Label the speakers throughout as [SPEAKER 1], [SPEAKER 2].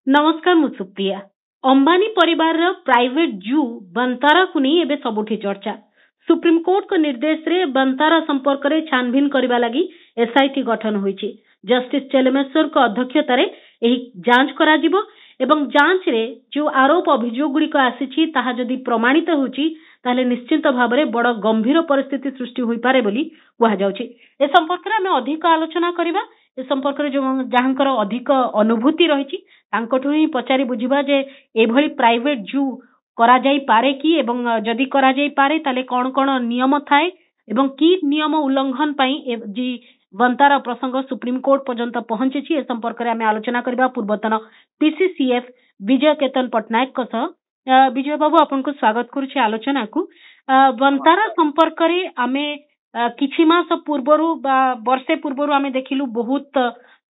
[SPEAKER 1] नमस्कार मु सुप्रिया। अंबानी परिवार प्राइवेट जू बंतारा को नहीं एबे सबुठी चर्चा। सुप्रीम कोर्ट को निर्देश रे बंतारा संपर्क रे छानबीन करबा लगी एसआईटी गठन होईची। जस्टिस चेलमेश्वर को अध्यक्षता रे एही जांच करा जिवो एवं जांच रे जो आरोप अभियोग गुड़िक आसीची ताहा जदि प्रमाणित होची ताले निश्चित भाव में बड़ गंभीर परिस्थिति सृष्टि होई पारे बोली कुहा जाउची। ए संपर्क रे हमें अधिक आलोचना करिबा। ए संपर्क रे जो जहांकर अधिक अनुभूति रहिची तांकठु ही पचारि बुझिबा जे एभली प्राइवेट जू करा जाई पारे कि एवं जदि करा जाई पारे ताले कोन कोन नियम थाए एवं की नियम उल्लंघन पई जी बंतारा प्रसंग सुप्रीम कोर्ट पर्यंत पहुंची। ए संपर्क रे हमें आलोचना करबा पूर्वतन पीसीसीएफ विजय केतन पटनायक को सह। विजय बाबू आपन को स्वागत करूछि आलोचना को। बंतारा संपर्क रे हमें किछि मास पूर्वरु बा वर्षे पूर्वरु हमें देखिलु बहुत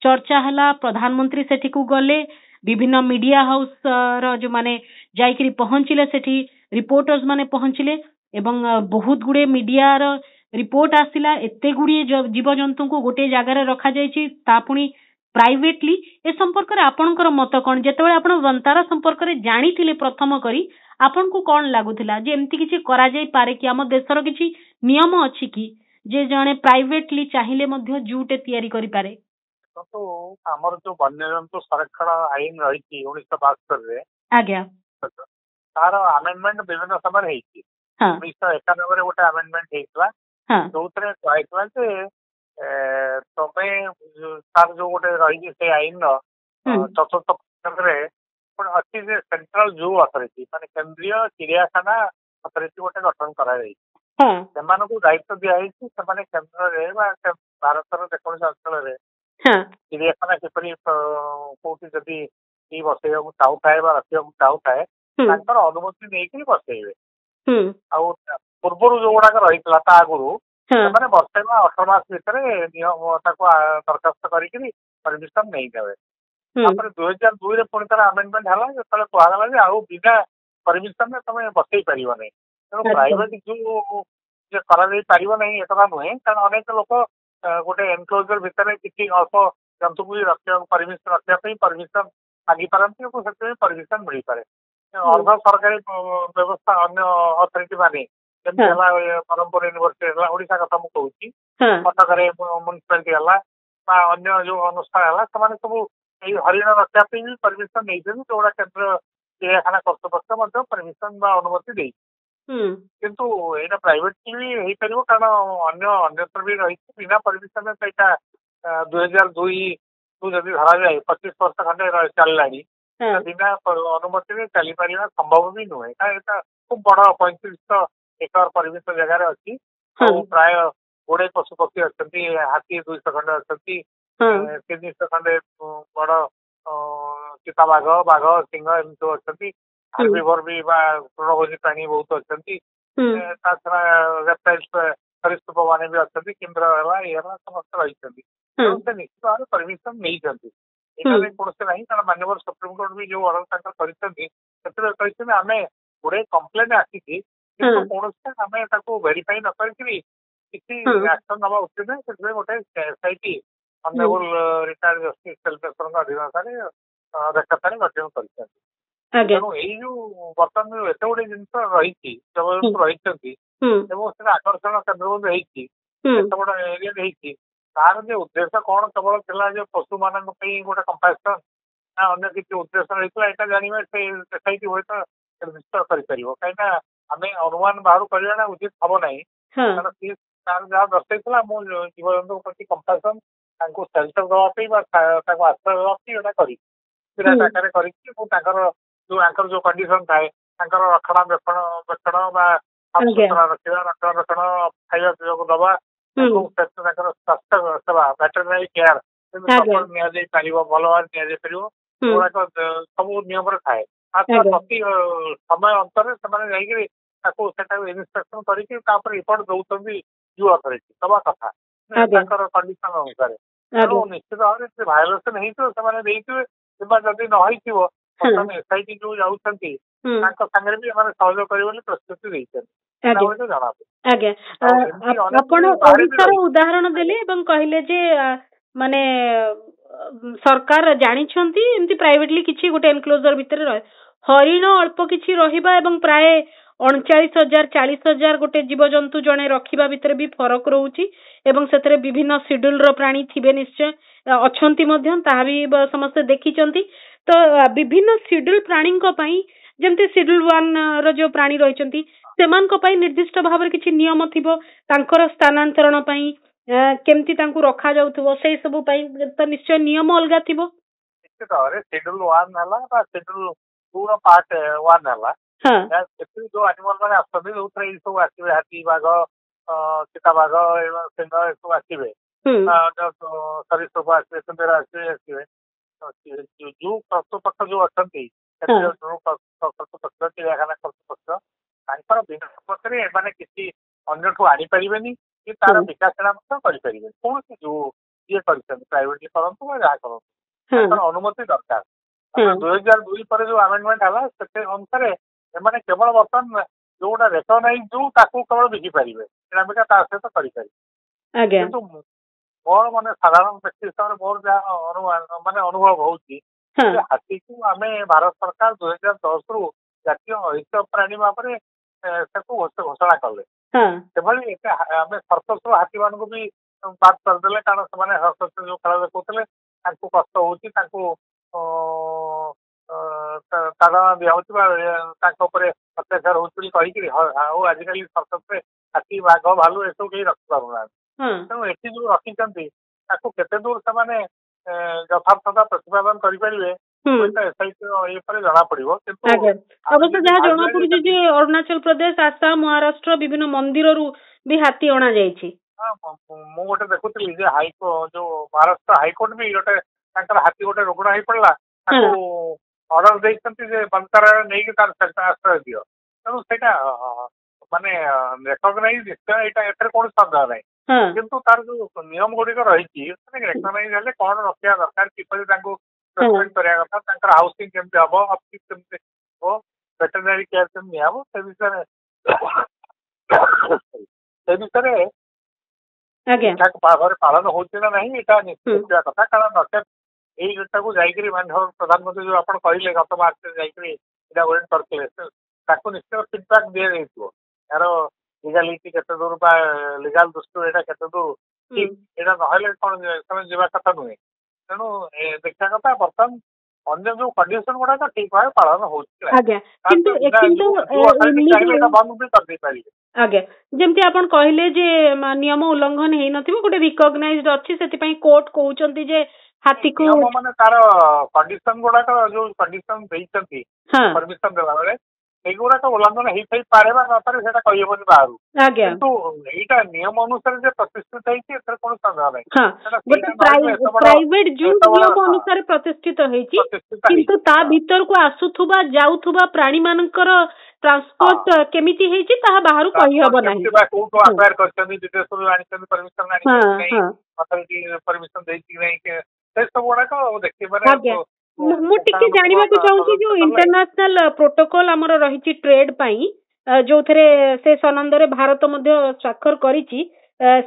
[SPEAKER 1] चर्चा हला। प्रधानमंत्री सेठी को गले विभिन्न मीडिया हाउस रो जो माने जाइकरी पहुंचिले सेठी रिपोर्टर्स माने पहुंचिले एवं बहुत गुडे मीडिया रो रिपोर्ट आसिला। एते गुडी जीव जंतु को गोटे जगह रे रखा जायछि तापुनी प्राइवेटली। ए संपर्क रे आपनकर मत कोन जेतेबेले आपण बंतारा संपर्क रे जानिथिले प्रथम करी आपन को कोन लागुथिला जे एम्ति किछि करा जाय पारे कि हम देशर किछि नियम अछि कि जे जणे प्राइवेटली चाहिले मध्ये जूटे तयारी करि पारे।
[SPEAKER 2] तो आमर जो वन्यजंतु संरक्षण आईन रही 1972 रे आज्ञा तार अमेंडमेंट विभिन्न समय रही 1991 गोटे अमेंडमेंट होता जो कहला जे तमे तार जो गोटे रही से आईन चतुर्थ पुस्तक अच्छी सेंट्रल जू अथॉरिटी माने केंद्रीय चिड़ियाखाना अथॉरिटी गोटे गठन करा दायित्व दिखाई केन्द्र रे भारत जेकोसी अंचल चिड़ियाखाना किपरि कोठी जदि बसैया चाहूए रखा चाहूए अनुमति नहीं बसैबे पूर्वर जो गुड़ाक रही आगुरी वर्षे 18 मास भितर नियम दरखास्त करमिशन नहीं देवे। 2002 पुणी तार आमेंडमेंट है जो कहला आउ बिना परमिशन तुम बसई पार नहीं। तेणु प्राइवेट जो कर एक नुहे कारण अनेक लोक गोटे एनक्लोजर भितर किसी अल्प जंतु को रखा परमिशन रखापी परमिशन मागी पारती परमिशन मिल पाए। अर्ध सरकारी व्यवस्था अन्य अथॉरिटी माने ब्रह्मपुर यूनिवर्सिटी ओडिशा कथा मुझे कटक म्युनिसिपालिटी अन्य जो अनुष्ठान है सब हरिण रखापी भी परमिशन नहीं जोड़ा केन्द्र चिड़ियाखाना कर्तृपक्ष परमिशन अनुमति दे किंतु एटा प्राइवेट भी हो पार कारण अन्यत्र भी रही बिना परमिशन 2002 जदि धरा जाए 25 वर्ष खंडे चलला बिना अनुमति चली पार संभव भी नुहे। खूब बड़ 3500 एकर परिमित जगार अच्छी प्राय 20 पशु पक्षी अच्छा हाथी 200 खंडे अच्छा 300 खंडे बड़ चिता बाघ बाघ सिंह एमती अच्छा हार्बिवर भी तृणभोजी प्राणी बहुत अच्छा सरीसृप मैंने भी अच्छा केन्द्र समस्त रही निश्चित भाव परमिशन नहीं कौन से ना माननीय सुप्रीम कोर्ट भी जो ऑर्डर कर आम गोटे कम्प्लेन आसी कौन आम वेरीफाई न किसी एक्शन नवा उचित है गोटे SIT honourable retired justice Chelameswar अधीनता अध्यक्षता गठन कर तेणु यू बर्तमान एत गुटे जिन रही रही आकर्षण केन्द्र एत बड़ एरिया तार जो उद्देश्य कौन केवल था पशु मान गोटे कंपासन ना अन्य किसी उद्देश्य रही है जानवे से एसआईटी हुए तो निश्चय कर कहीं आम अनुमान बाहर करना उचित हम ना तार जहाँ दर्शाई मुझे जीवजंतु प्रति कंपासन सेल्टर दवापी आश्रय दवापी विराट आकार कर जो कंडीशन थाए रक्षणाबेक्षण रखा रक्षण खाଇବା ପିଇବାକୁ दवा स्वास्थ्य सेवा वेटरनरी केयर भल भाव गुड़ाक सब नियम थाए प्रति समय अंतर से इन्स्पेक्शन कर रिपोर्ट दौरान जू अथॉरिटी दवा कथा कंडीशन अनुसार तेणु निश्चित भाव में भायोलेसन होगा जदि न एसआईटी जो जाऊँगी भी सहयोग कर प्रस्तुति ଜଣା
[SPEAKER 1] ଆଜ୍ଞା ଆପଣ ଓଡିଶାର ଉଦାହରଣ ଦେଲେ ଏବଂ କହିଲେ ଯେ ମାନେ ସରକାର ଜାଣିଛନ୍ତି ଏମିତି ପ୍ରାଇଭେଟଲି କିଛି ଗୋଟେ ଏନକ୍ଲୋଜର ଭିତରେ ରହେ ହରିଣ ଅଳ୍ପ କିଛି ରହିବା ଏବଂ ପ୍ରାୟ 39,000 40,000 ଗୋଟେ ଜୀବଜନ୍ତୁ ଜଣେ ରଖିବା ଭିତରେ ବି ଫରକ ରହୁଛି ଏବଂ ସେଥିରେ ବିଭିନ୍ନ ସିଡ୍ୟୁଲର ପ୍ରାଣୀ ଥିବେ ନିଶ୍ଚୟ ଅଛନ୍ତି ମଧ୍ୟ ତାହା ବି ସମସ୍ତେ ଦେଖିଛନ୍ତି ତ ବିଭିନ୍ନ ସିଡ୍ୟୁଲ ପ୍ରାଣୀଙ୍କ ପାଇଁ ଯେମିତି ସିଡ୍ୟୁଲ 1 ର ଯୋଉ ପ୍ରାଣୀ ରହିଛନ୍ତି ସେମାନଙ୍କ ପାଇଁ ନିର୍ଦ୍ଦିଷ୍ଟ ଭାବରେ କିଛି ନିୟମ ଥିବ ତାଙ୍କର ସ୍ଥାନାନ୍ତରଣ ପାଇଁ କେମିତି ତାଙ୍କୁ ରଖାଯାଉଥିବ ସେଇ ସବୁ ପାଇଁ ତ ନିଶ୍ଚୟ ନିୟମ ଅଲଗା ଥିବ।
[SPEAKER 2] ସିଡ୍ୟୁଲ 1 ହେଲା ବା ସିଡ୍ୟୁଲ 2 ର ପାର୍ଟ 1 ହେଲା ସେଥିରେ ଯୋଉ ଆନିମଲ ମାନେ ଆସୁଛନ୍ତି ଯୋଉଥିରେ ଏଇ ସବୁ ଆସିବେ ହାତୀ ବାଘ ଚିତାବାଘ ସିଂହ ଏସବୁ ଆସିବେ ସରୀସୃପ ଆସିବେ ସୁନ୍ଦର ଆସିବେ ଯୋଉ କର୍ତ୍ତୃପକ୍ଷ ଯୋଉ ଅଛନ୍ତି କର୍ତ୍ତୃପକ୍ଷ ଚିଡ଼ିଆଖାନା କର୍ତ୍ତୃପକ୍ଷ ତାଙ୍କର ବିନା ସମ୍ପତ୍ତିରେ ଏମାନେ କିଛି ଅନ୍ୟଠୁ ଆଣିପାରିବେନି କି ତାର ବିକାଶନା ମଧ୍ୟ କରିପାରିବେନି କୌଣସି ଯୋଉ ଇଏ କରିଛନ୍ତି ପ୍ରାଇଭେଟଲି କରନ୍ତୁ ବା ଯାହା କରନ୍ତୁ ତାଙ୍କର ଅନୁମତି ଦରକାର। 2002 ପରେ ଯୋଉ ଆମେଣ୍ଡମେଣ୍ଟ ହେଲା ସେଥି ଅନୁସାରେ ଏମାନେ କେବଳ ବର୍ତ୍ତମାନ ଯୋଉଟା ରେକଗ୍ନାଇଜ ଯୋଉ ତାକୁ କେବଳ ବିକି ପାରିବେ କିଣାବିକା ତା ସହିତ କରିପାରିବେ କିନ୍ତୁ ମୋର ମାନେ ସାଧାରଣ ବ୍ୟକ୍ତି ହିସାବରେ ମୋର ଯାହା ମାନେ ଅନୁଭବ ହଉଛି ହାତୀକୁ ଆମେ ଭାରତ ସରକାର 2010ରୁ ଜାତୀୟ ଐତିହ୍ୟ ପ୍ରାଣୀ ଭାବରେ ତାକୁ ଘୋଷଣା କଲେ ସେଭଳି ଆମେ ସର୍କସରୁ ହାତୀ ମାନଙ୍କୁ ବି ବାଦ କରିଦେଲେ କାରଣ ସେମାନେ ସର୍କସ ଯୋଉ ଖେଳ ଦେଖୁଥିଲେ ତାଙ୍କୁ କଷ୍ଟ ହଉଛି ତାଙ୍କୁ ତାଡ଼ନା ଦିଆହଉଛି ବା ତାଙ୍କ ଉପରେ ଅତ୍ୟାଚାର ହଉଛି ବୋଲି କହିକିରି ଆଉ ଆଜିକାଲି ସର୍କସରେ ହାତୀ ବାଘ ଭାଲୁ ଏସବୁ କେହି ରଖିପାରୁନାହାନ୍ତି ତେଣୁ ଏଠି ଯୋଉ ରଖିଛନ୍ତି ତାକୁ କେତେ ଦୂର ସେମାନେ ଯଥାର୍ଥତା ପ୍ରତିପାଦନ କରିପାରିବେ ଇଏ ପରେ ଜଣା ପଡିବ କିନ୍ତୁ
[SPEAKER 1] ଅବଶ୍ୟ ଯାହା ଜଣା ପଡୁଛି ଯେ ଅରୁଣାଚଳ ପ୍ରଦେଶ ଆସାମ ମହାରାଷ୍ଟ୍ର ବିଭିନ୍ନ ମନ୍ଦିରରୁ ବି ହାତୀ ଅଣାଯାଇଛି।
[SPEAKER 2] ମୁଁ ଗୋଟେ ଦେଖୁଥିଲି ଯେ ଯୋଉ ମହାରାଷ୍ଟ୍ର ହାଇକୋର୍ଟ ବି ଗୋଟେ ତାଙ୍କର ହାତୀ ଗୋଟେ ରୋଗଣା ହେଇପଡିଲା ତାକୁ ଅର୍ଡର ଦେଇଛନ୍ତି ଯେ ବନ୍ତାରାରେ ନେଇକି ତାର ଆଶ୍ରୟ ଦିଅ ତେଣୁ ସେଇଟା ମାନେ ରେକଗ୍ନାଇଜ ନିଶ୍ଚୟ ଏଠାରେ କୌଣସି ସନ୍ଦେହ ନାହିଁ କିନ୍ତୁ ତାର ଯୋଉ ନିୟମ ଗୁଡିକ ରହିଛି ରେକଗ୍ନାଇଜ ହେଲେ କଣ ରଖିବା ଦରକାର କିପରି ତାଙ୍କୁ କରିବା କଥା ତାଙ୍କର ହାଉସିଂ କେମିତି ହବ ଅଫିସ କେମିତି ହବ ଭେଟେନାରୀ କେୟାର କେମିତି ନିଆହବ ସେ ବିଷୟରେ ଠିକଠାକ ଭାବରେ ପାଳନ ହଉଛି ନା ନାହିଁ ଏଇଟା ନିଶ୍ଚିତ ଦେଖିବା କଥା କାରଣ ନଚେତ ଏଇଟାକୁ ଯାଇକିରି ମାନ୍ୟବର ପ୍ରଧାନମନ୍ତ୍ରୀ ଯୋଉ ଆପଣ କହିଲେ ଗତ ମାସରେ ଯାଇକିରି ଇନାଗୁରେଟ୍ କରିଥିଲେ ତାକୁ ନିଶ୍ଚୟ ଫିଡବ୍ୟାକ୍ ଦିଆଯାଇଥିବ ଏହାର ଲିଗାଲିଟି କେତେ ଦୂର ବା ଲିଗାଲ ଦୃଷ୍ଟିରୁ ଏଇଟା କେତେ ଦୂର ଠିକ ଏଇଟା ନହେଲେ କଣ ସେମାନେ ଯିବା କଥା ନୁହେଁ ତେଣୁ ଦେଖିବା କଥା ବର୍ତ୍ତମାନ ଅନ୍ୟ ଯୋଉ କଣ୍ଡିସନ ଗୁଡାକ ଠିକ ଭାବେ ପାଳନ ହଉଛି
[SPEAKER 1] ଆଜ୍ଞା ଯେମିତି ଆପଣ କହିଲେ ଯେ ନିୟମ ଉଲ୍ଲଂଘନ ହେଇନଥିବ ଗୋଟେ ରିକଗ୍ନାଇଜଡ ଅଛି ସେଥିପାଇଁ କୋର୍ଟ କହୁଛନ୍ତି ଯେ ହାତୀକୁ
[SPEAKER 2] ନିୟମ ମାନେ ତାର କଣ୍ଡିସନ ଗୁଡାକ ଯୋଉ କଣ୍ଡିସନ ଦେଇଛନ୍ତି ପରମିଶନ ଦେଲା ବେଳେ ସେଇଗୁଡାକ ଉଲ୍ଲଂଘନ ହେଇଥାଇପାରେ ବା ନପାରେ ସେଇଟା କହିହେବନି ବାହାରୁ କିନ୍ତୁ ଏଇଟା ନିୟମ ଅନୁସାରେ ଯେ ପ୍ରତିଷ୍ଠିତ ହେଇଛି ଏଥିରେ କୌଣସି ସନ୍ଦେହ ନାହିଁ
[SPEAKER 1] ପ୍ରାଇଭେଟ ଜୁ ନିୟମ ଅନୁସାରେ ପ୍ରତିଷ୍ଠିତ ହେଇଛି କିନ୍ତୁ ତା ଭିତରକୁ ଆସୁଥିବା ଯାଉଥିବା ପ୍ରାଣୀ ମାନଙ୍କର ଟ୍ରାନ୍ସପୋର୍ଟ କେମିତି ହେଇଛି ତାହା ବାହାରୁ କହିହବ ନାହିଁ
[SPEAKER 2] କୋଉଠୁ ଆକ୍ୱାର କରିଛନ୍ତି ବିଦେଶରୁ ଆଣିଛନ୍ତି ପରମିଶନ ଆଣିଛନ୍ତି ପରମିଶନ ଦେଇଛି କି ନାହିଁ ସେ ସବୁ ଗୁଡାକ ଦେଖିବାରେ
[SPEAKER 1] ମୁଁ ଟିକେ ଜାଣିବାକୁ ଚାହୁଁଛି ଯୋଉ ଇଣ୍ଟରନ୍ୟାସନାଲ ପ୍ରୋଟୋକଲ ଆମର ରହିଛି ଟ୍ରେଡ ପାଇଁ ଯୋଉଥିରେ ସେ ସନନ୍ଦରେ ଭାରତ ମଧ୍ୟ ସ୍ୱାକ୍ଷର କରିଛି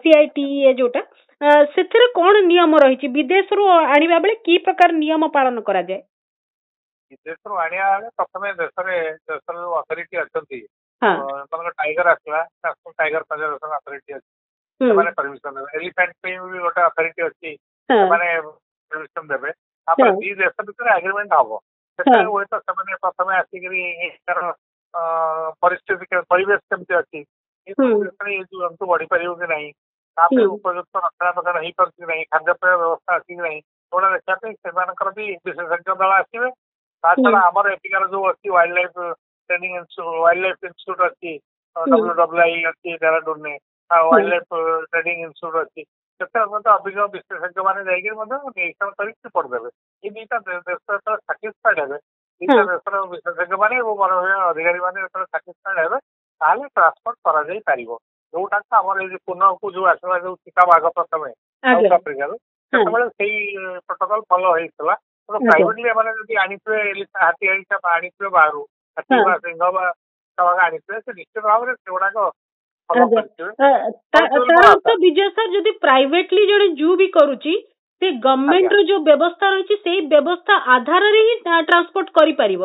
[SPEAKER 1] CITEA ଯୋଉଟା ସେଥିରେ କଣ ନିୟମ ରହିଛି ବିଦେଶରୁ ଆଣିବା ବେଳେ କି ପ୍ରକାର ନିୟମ ପାଳନ କରାଯାଏ?
[SPEAKER 2] ବିଦେଶରୁ ଆଣିବା ବେଳେ ପ୍ରଥମେ ଦେଶର ଯୋଉ ଅଥରିଟି ଅଛନ୍ତି ଟାଇଗର ଆସିଲା ନ୍ୟାସନାଲ ଟାଇଗର କନଜରଭେସନ ଅଥରିଟି ଅଛି ସେମାନେ ପରମିଶନ ଦେବେ ଏଲିଫାଣ୍ଟ ପାଇଁ ବି ଗୋଟେ ଅଥରିଟି ଅଛି ସେମାନେ ପରମିଶନ ଦେବେ ତାପରେ ଦି ଦେଶ ଭିତରେ ଆଗ୍ରିମେଣ୍ଟ ହବ ସେଥିରେ ହୁଏତ ସେମାନେ ପ୍ରଥମେ ଆସିକିରି ତାର ପରିସ୍ଥିତି ପରିବେଶ କେମିତି ଅଛି ଏ ସବୁ ଦେଶରେ ଏଇ ଜନ୍ତୁ ବଢିପାରିବ କି ନାହିଁ ତାପରେ ଉପଯୁକ୍ତ ରକ୍ଷଣାବେକ୍ଷଣ ହେଇପାରୁଛି କି ନାହିଁ ଖାଦ୍ୟପେୟ ବ୍ୟବସ୍ଥା ଅଛି କି ନାହିଁ ସେଗୁଡା ଦେଖିବା ପାଇଁ ସେମାନଙ୍କର ବି ବିଶେଷଜ୍ଞ ଦଳ ଆସିବେ ତା ଛଡା ଆମର ଏଠିକାର ଯୋଉ ଅଛି wildlife training wildlife institute ଅଛି WWI ଅଛି ଡେରାଡୁନରେ ୱାଇଲ୍ଡ ଲାଇଫ ଟ୍ରେନିଂ ଇନଷ୍ଟିଚ୍ୟୁଟ ଅଛି ସେଥିରେ ମଧ୍ୟ ଅଭିଜ୍ଞ ବିଶେଷଜ୍ଞ ମାନେ ଯାଇକି ମଧ୍ୟ ନିରୀକ୍ଷଣ କରି ରିପୋର୍ଟ ଦେବେ ଏଇ ଦିଟା ଦେଶ ଯେତେବେଳେ ସାଟିସ୍ଫାଏଡ ହେବେ ଦିଟା ଦେଶର ବିଶେଷଜ୍ଞ ମାନେ ଏବଂ ବନବିଭାଗ ଅଧିକାରୀ ମାନେ ଯେତେବେଳେ ସାଟିସ୍ଫାଏଡ ହେବେ ତାହେଲେ ଟ୍ରାନ୍ସପୋର୍ଟ କରାଯାଇ ପାରିବ ଯୋଉଟାକୁ ଆମର ଏଇ ପୁନଃକୁ ଯୋଉ ଆସିଲା ଯୋଉ ଚିତାବାଘ ପ୍ରଥମେ ସାଉଥ ଆଫ୍ରିକାରୁ ସେତେବେଳେ ସେଇ ପ୍ରୋଟୋକଲ ଫଲୋ ହେଇଥିଲା ପ୍ରାଇଭେଟଲି ଏମାନେ ଯଦି ଆଣିଥିବେ ହାତୀ ଆଣିଥିବେ ବାହାରୁ ହାତୀ ବା ସିଂହ ବା ଭାଗ ଆଣିଥିବେ ସେ ନିଶ୍ଚିତ ଭାବରେ ସେଗୁଡାକ
[SPEAKER 1] ବିଜୟ ସାର୍ ଯଦି ପ୍ରାଇଭେଟଲି ଜଣେ ଜୁ ବି କରୁଛି ସେ ଗଭର୍ଣ୍ଣମେଣ୍ଟ ର ଯୋଉ ବ୍ୟବସ୍ଥା ରହିଛି ସେଇ ବ୍ୟବସ୍ଥା ଆଧାରରେ ହିଁ ଟ୍ରାନ୍ସପୋର୍ଟ କରିପାରିବ।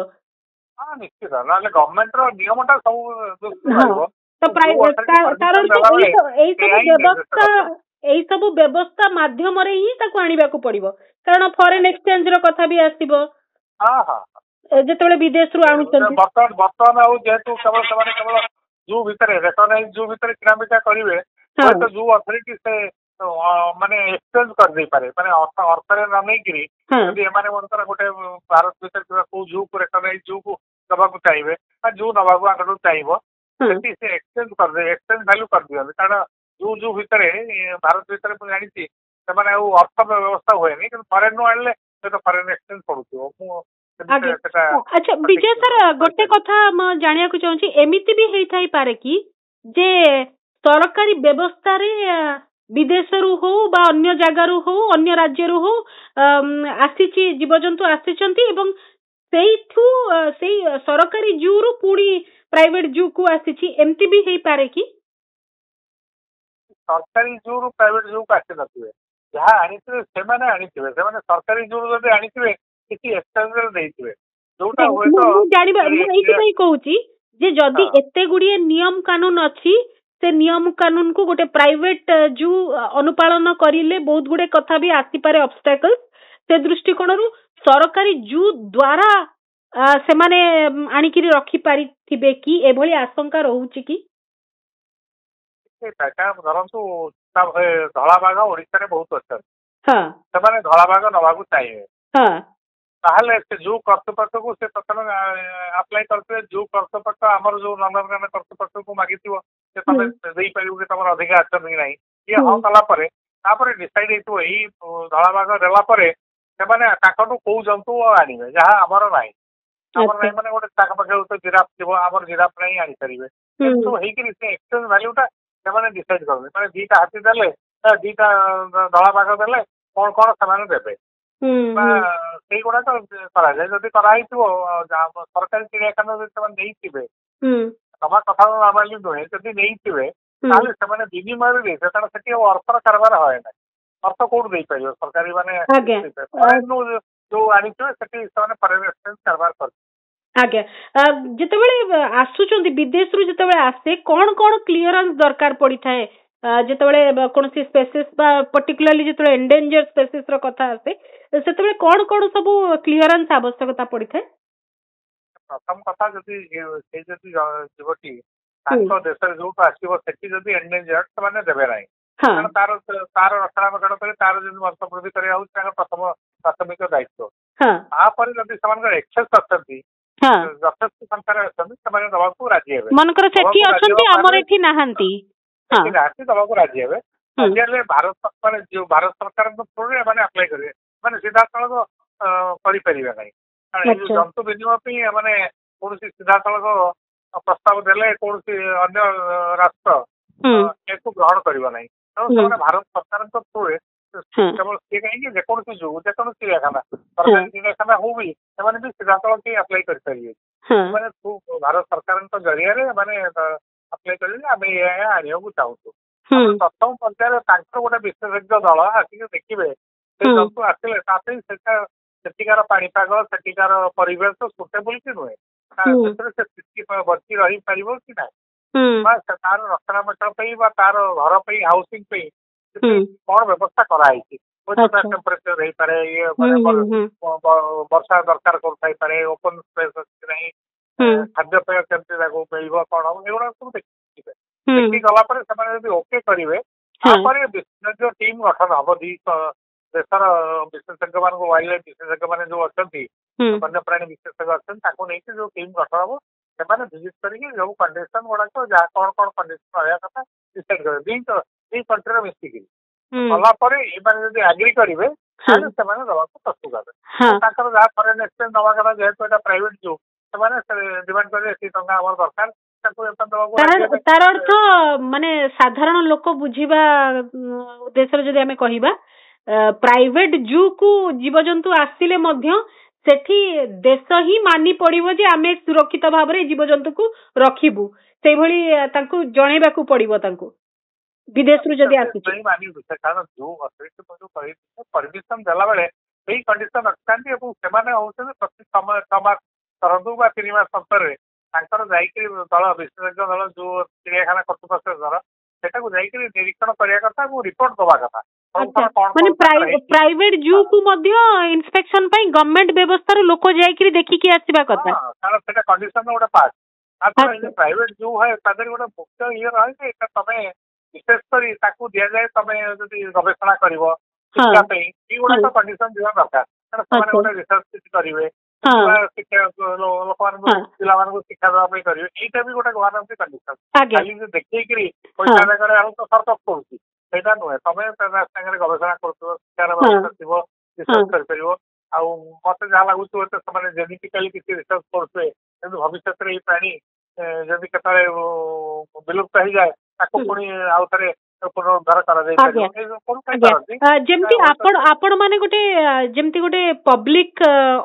[SPEAKER 2] ହଁ ନିଶ୍ଚିତ, ନହେଲେ ଗଭର୍ଣ୍ଣମେଣ୍ଟ ର ନିୟମଟା ସବୁ
[SPEAKER 1] ଏଇ ସବୁ ବ୍ୟବସ୍ଥା ମାଧ୍ୟମରେ ହିଁ ତାକୁ ଆଣିବାକୁ ପଡିବ, କାରଣ ଫରେନ ଏକ୍ସଚେଞ୍ଜ ର କଥା ବି ଆସିବ ଯେତେବେଳେ ବିଦେଶରୁ ଆଣୁଛନ୍ତି।
[SPEAKER 2] ବର୍ତ୍ତମାନ ଆଉ ଯେହେତୁ ସେମାନେ କେବଳ ଜୁ ଭିତରେ ରେକଗ୍ନାଇଜ ଜୁ ଭିତରେ କିଣାବିକା କରିବେ, ହୁଏତ ଜୁ ଅଥରିଟି ସେ ମାନେ ଏକ୍ସଚେଞ୍ଜ କରିଦେଇପାରେ, ମାନେ ଅର୍ଥରେ ନ ନେଇକିରି ଯଦି ଏମାନେ ମନେକର ଗୋଟେ ଭାରତ ଭିତରେ ଥିବା କୋଉ ଜୁ କୁ ରେକଗ୍ନାଇଜ ଜୁ କୁ ଦବାକୁ ଚାହିଁବେ ବା ଜୁ ନବାକୁ ଆଗରୁ ଚାହିଁବ, ସେଠି ସେ ଏକ୍ସଚେଞ୍ଜ କରିଦେବେ, ଏକ୍ସଚେଞ୍ଜ ଭ୍ୟାଲ୍ୟୁ କରିଦିଅନ୍ତି। କାରଣ ଜୁ ଭିତରେ ଭାରତ ଭିତରେ ମୁଁ ଜାଣିଛି ସେମାନେ ଆଉ ଅର୍ଥ ବ୍ୟବସ୍ଥା ହୁଏନି, କିନ୍ତୁ ଫରେନ୍ ରୁ ଆଣିଲେ ସେଟା ଫରେନ୍ ଏକ୍ସଚେଞ୍ଜ ପଡୁଥିବ।
[SPEAKER 1] ଆଚ୍ଛା ବିଜୟ ସାର୍, ଗୋଟେ କଥା ମୁଁ ଜାଣିବାକୁ ଚାହୁଁଛି, ଏମିତି ବି ହେଇଥାଇପାରେ କି ଯେ ସରକାରୀ ବ୍ୟବସ୍ଥାରେ ବିଦେଶରୁ ହଉ ବା ଅନ୍ୟ ଜାଗାରୁ ହଉ ଅନ୍ୟ ରାଜ୍ୟରୁ ହଉ ଆସିଛି ଜୀବଜନ୍ତୁ ଆସିଛନ୍ତି ଏବଂ ସେଇଠୁ ସେଇ ସରକାରୀ ଜୁ ରୁ ପୁଣି ପ୍ରାଇଭେଟ ଜୁ କୁ ଆସିଛି, ଏମିତି ବି ହେଇପାରେ କି?
[SPEAKER 2] ସରକାରୀ ଜୁ ରୁ ପ୍ରାଇଭେଟ ଜୁ କୁ ଆସିନଥିବେ, ଯାହା ଆଣିଥିବେ ସେମାନେ ସରକାରୀ ଜୁ ରୁ ଯଦି ଆଣିଥିବେ କିଛି ଏକ୍ସଚେଞ୍ଜରେ ଦେଇଥିବେ, ଯୋଉଟା ହୁଏତ
[SPEAKER 1] ମୁଁ ଏଇଥିପାଇଁ କହୁଛି ଯେ ଯଦି ଏତେ ଗୁଡିଏ ନିୟମ କାନୁନ ଅଛି, ସେ ନିୟମ କାନୁନ କୁ ଗୋଟେ ପ୍ରାଇଭେଟ ଜୁ ଅନୁପାଳନ କରିଲେ ବହୁତ ଗୁଡେ କଥା ବି ଆସିପାରେ ଅବଷ୍ଟାକଲ। ସେ ଦୃଷ୍ଟିକୋଣରୁ ସରକାରୀ ଜୁ ଦ୍ୱାରା ସେମାନେ ଆଣିକିରି ରଖିପାରିଥିବେ କି, ଏଭଳି ଆଶଙ୍କା ରହୁଛି କି?
[SPEAKER 2] ଧରନ୍ତୁ ଧଳା ବାଘ ଓଡିଶାରେ ବହୁତ ଅଛନ୍ତି, ସେମାନେ ଧଳା ବାଘ ନବାକୁ ଚାହିଁବେ, ତାହେଲେ ସେ ଜୁ କର୍ତ୍ତୃପକ୍ଷକୁ ସେ ପ୍ରଥମେ ଆପ୍ଲାଏ କରିଥିବେ। ଜୁ କର୍ତ୍ତୃପକ୍ଷ ଆମର ଯୋଉ ନନ୍ଦନକାନନ କର୍ତ୍ତୃପକ୍ଷକୁ ମାଗିଥିବ ଯେ ତମେ ଦେଇପାରିବ କି ତମର ଅଧିକା ଅଛନ୍ତି କି ନାହିଁ, ଇଏ ହଁ କଲା ପରେ ତାପରେ ଡିସାଇଡ୍ ହେଇଥିବ ଏଇ ଧଳା ବାଘ ଦେଲା ପରେ ସେମାନେ ତାଙ୍କଠୁ କୋଉ ଜନ୍ତୁ ଆଣିବେ ଯାହା ଆମର ନାହିଁ। ଆମର ନାହିଁ ମାନେ ଗୋଟେ ତାଙ୍କ ପାଖରେ ଗୋଟେ ଜିରାଫ ଥିବ, ଆମର ଜିରାଫ ନାହିଁ ଆଣିପାରିବେ, କିନ୍ତୁ ହେଇକିରି ସେ ଏକ୍ସଚେଞ୍ଜ ଭ୍ୟାଲ୍ୟୁଟା ସେମାନେ ଡିସାଇଡ୍ କରନ୍ତି। ମାନେ ଦିଟା ହାତୀ ଦେଲେ ଦିଟା ଧଳା ବାଘ ଦେଲେ କଣ କଣ ସେମାନେ ଦେବେ, ସେଇଗୁଡାକ କରାଯାଏ। ଯଦି କରାହେଇଥିବ ସରକାରୀ ଚିଡ଼ିଆଖାନା ଯଦି ସେମାନେ ନେଇଥିବେ, ତମ କଥା ନର୍ମାଲି ନୁହେଁ, ଯଦି ନେଇଥିବେ ତାହେଲେ ସେମାନେ ବିନିମୟରେ ଦେଇଥିବେ, କାରଣ ସେଠି ଆଉ ଅର୍ଥର କାରବାର ହଏ ନାହିଁ। ଅର୍ଥ କୋଉଠୁ ଦେଇପାରିବ ସରକାରୀ, ମାନେ ଯୋଉ ଆଣିଥିବେ ସେଠି ସେମାନେ ଫରେନ୍ ଏକ୍ସଚେଞ୍ଜ କାରବାର କରିବେ।
[SPEAKER 1] ଆଜ୍ଞା, ଯେତେବେଳେ ଆସୁଛନ୍ତି ବିଦେଶରୁ ଯେତେବେଳେ ଆସେ କଣ କଣ କ୍ଲିୟରାନ୍ସ ଦରକାର ପଡିଥାଏ? ଯେତେବେଳେ କୌଣସି ସ୍ପେସିସ୍ ବା ପର୍ଟିକୁଲାରଲି ଯେତେବେଳେ ଏଣ୍ଡେଞ୍ଜର ସ୍ପେସିସ୍ ର କଥା ଆସେ, ସେତେବେଳେ କଣ କଣ ସବୁ କ୍ଲିୟରାନ୍ସ ଆବଶ୍ୟକତା ପଡିଥାଏ?
[SPEAKER 2] ପ୍ରଥମ କଥା, ଯଦି ଜୀବଟି ତାଙ୍କ ଦେଶରେ ଯୋଉଠୁ ଆସିବ ସେଠି ଯଦି ଏଣ୍ଡେଞ୍ଜର୍ଡ ସେମାନେ ଦେବେ ନାହିଁ, କାରଣ ତାର ରକ୍ଷଣାବେକ୍ଷଣ କରି ତାର ଯଦି ବଂଶବୃଦ୍ଧି କରିବା ହଉଛି ତାଙ୍କର ପ୍ରଥମ ପ୍ରାଥମିକ ଦାୟିତ୍ୱ। ତାପରେ ଯଦି ସେମାନଙ୍କର ଏକ୍ସେସ୍ ଅଛନ୍ତି, ଯଥେଷ୍ଟ ସଂଖ୍ୟାରେ ଅଛନ୍ତି, ସେମାନେ ଦବାକୁ ରାଜି ହେବେ।
[SPEAKER 1] ମନେକର ସେଠି ଅଛନ୍ତି, ଆମର ଏଠି ନାହାନ୍ତି,
[SPEAKER 2] ଦବାକୁ ରାଜି ହେବେ। ରାଜି ହେଲେ ଭାରତ ସରକାରଙ୍କ ଥ୍ରୁରେ ଏମାନେ ଆପ୍ଲାଏ କରିବେ, ମାନେ ସିଧାସଳଖ କରିପାରିବେ ନାହିଁ। କାରଣ ଏଇ ଯୋଉ ଜନ୍ତୁ ବିନିମୟ ପାଇଁ ମାନେ କୌଣସି ସିଧାସଳଖ ପ୍ରସ୍ତାବ ଦେଲେ କୌଣସି ଅନ୍ୟ ରାଷ୍ଟ୍ର ଏହାକୁ ଗ୍ରହଣ କରିବ ନାହିଁ। ତେଣୁ ସେମାନେ ଭାରତ ସରକାରଙ୍କ ଥ୍ରୁରେ କେବଳ ସିଏ କାହିଁକି ଯେକୌଣସି ଯେକୌଣସି ଚିଡ଼ିଆଖାନା, ସରକାରୀ ଚିଡ଼ିଆଖାନା ହଉ ବି ସେମାନେ ବି ସିଧାସଳଖ ଆପ୍ଲାଏ କରିପାରିବେ। ମାନେ ଭାରତ ସରକାରଙ୍କ ଜରିଆରେ ମାନେ ଆପ୍ଲାଏ କରିବେ, ଆମେ ଏହା ଆଣିବାକୁ ଚାହୁଁଛୁ। ପ୍ରଥମ ପର୍ଯ୍ୟାୟରେ ତାଙ୍କର ଗୋଟେ ବିଶେଷଜ୍ଞ ଦଳ ଆସିକି ଦେଖିବେ ସେ ଜନ୍ତୁ ଆସିଲେ ତା ପାଇଁ ସେଠିକାର ପାଣିପାଗ, ସେଠିକାର ପରିବେଶ ସୁଟେବୁଲ କି ନୁହେଁ, ସେଥିରେ ସେ ବଞ୍ଚି ରହିପାରିବ କି ନାହିଁ, ବା ତାର ରକ୍ଷଣାବେକ୍ଷଣ ପାଇଁ ବା ତାର ଘର ପାଇଁ, ହାଉସିଂ ପାଇଁ କଣ ବ୍ୟବସ୍ଥା କରାହେଇଛି। ଟେମ୍ପରେଚର ହେଇପାରେ, ଇଏ ବର୍ଷା ଦରକାର କରୁଥାଇପାରେ, ଓପନ ସ୍ପେସ୍ ଅଛି ନାହିଁ, ଖାଦ୍ୟପେୟ କେମିତି ତାକୁ ମିଳିବ କଣ ହବ, ଏଗୁଡା ସବୁ ଦେଖିବେ। ଦେଖି ଗଲା ପରେ ସେମାନେ ଯଦି ଓକେ କରିବେ, ତାପରେ ବିଶେଷଜ୍ଞ ଟିମ୍ ଗଠନ ହବ। ଦେଶର ବିଶେଷଜ୍ଞ ମାନଙ୍କୁ, ୱାଇଲ୍ଡ ଲାଇଫ୍ ବିଶେଷଜ୍ଞ ମାନେ ଯୋଉ ଅଛନ୍ତି, ବନ୍ୟପ୍ରାଣୀ ବିଶେଷଜ୍ଞ ଅଛନ୍ତି, ତାଙ୍କୁ ନେଇକି ଯୋଉ ଟିମ୍ ଗଠନ ହବ, ସେମାନେ ଭିଜିଟ୍ କରିକି ଯୋଉ କଣ୍ଡିସନ ଗୁଡାକ ଯାହା କଣ କଣ କଣ୍ଡିସନ ରହିବା କଥା ଡିସାଇଡ୍ କରିବେ ଦି କଣ୍ଟ୍ରିର ମିଶିକିରି। କଲା ପରେ ଏମାନେ ଯଦି ଆଗ୍ରି କରିବେ ତାହେଲେ ସେମାନେ ଦବାକୁ ପ୍ରସ୍ତୁତ ହେବେ। ତାଙ୍କର ଯାହା ଫରେନ୍ ଏକ୍ସଚେଞ୍ଜ ନବା କଥା, ଯେହେତୁ ଏଟା ପ୍ରାଇଭେଟ ଜୁ, ସେମାନେ ଡିମାଣ୍ଡ କରିବେ ଏତିକି ଟଙ୍କା ଆମର ଦରକାର।
[SPEAKER 1] ତାର ଅର୍ଥ ମାନେ ସାଧାରଣ ଲୋକ ବୁଝିବା ଉଦ୍ଦେଶ୍ୟରେ ଯଦି ଆମେ କହିବା, ପ୍ରାଇଭେଟ ଜୁ କୁ ଜୀବଜନ୍ତୁ ଆସିଲେ ମଧ୍ୟ सेठी देश ही मानि पड़िबो जे आमे सुरक्षित भाबरे जीवजंतु को रखिबु सेई भली तांको जणेबाकू पड़िबो तांको विदेश रु जदी आसी
[SPEAKER 2] मानि कारण जो अथॉरिटी परमिशन देला बेले सेही कंडीशन रखतांती एवं सेमाने होउछन प्रति समय 6 मास करंतु बा 3 मास अंतरे तांकर जाईकरी दल विशेषज्ञ दल जो चिड़ियाखाना कर्तृपक्ष दल सेटा को जाईकरी निरीक्षण करिया कथा को रिपोर्ट दबा कथा
[SPEAKER 1] माने प्राइवेट जू को मध्य इंस्पेक्शन पई गवर्नमेंट व्यवस्था रो लोक जाईकरी देखि के आसीबा कथा
[SPEAKER 2] कारण सेटा कंडीशन ओडा पास आता प्राइवेट जू है तादर ओडा मुख्य ये रहे जे एटा तमे विशेष करी ताकू दिया जाए तमे जदी गवेषणा करिवो शिक्षा पे ई ओडा तो कंडीशन दिया दरकार कारण समाने ओडा रिसर्च करिवे शिक्षा लोकमान पिलामान को शिक्षा दवा पे करिवे एटा भी गोटा गवर्नमेंट कंडीशन खाली जे देखै करी पैसा दे करे हम तो सरतो करूची सेटा नुहे तमे संगे गवेषणा करतो शिक्षा व्यवस्था थिबो रिसर्च कर परिवो आ मते जा लागु तो समाने जेनेटिकली किसी रिसर्च करते किंतु भविष्य रे ई प्राणी जदि केतरे विलुप्त हो जाए ताको पुणी आउ थरे पुनरुद्धार करा जाय परियो
[SPEAKER 1] जेमती आपण माने गोटे जेमती गोटे पब्लिक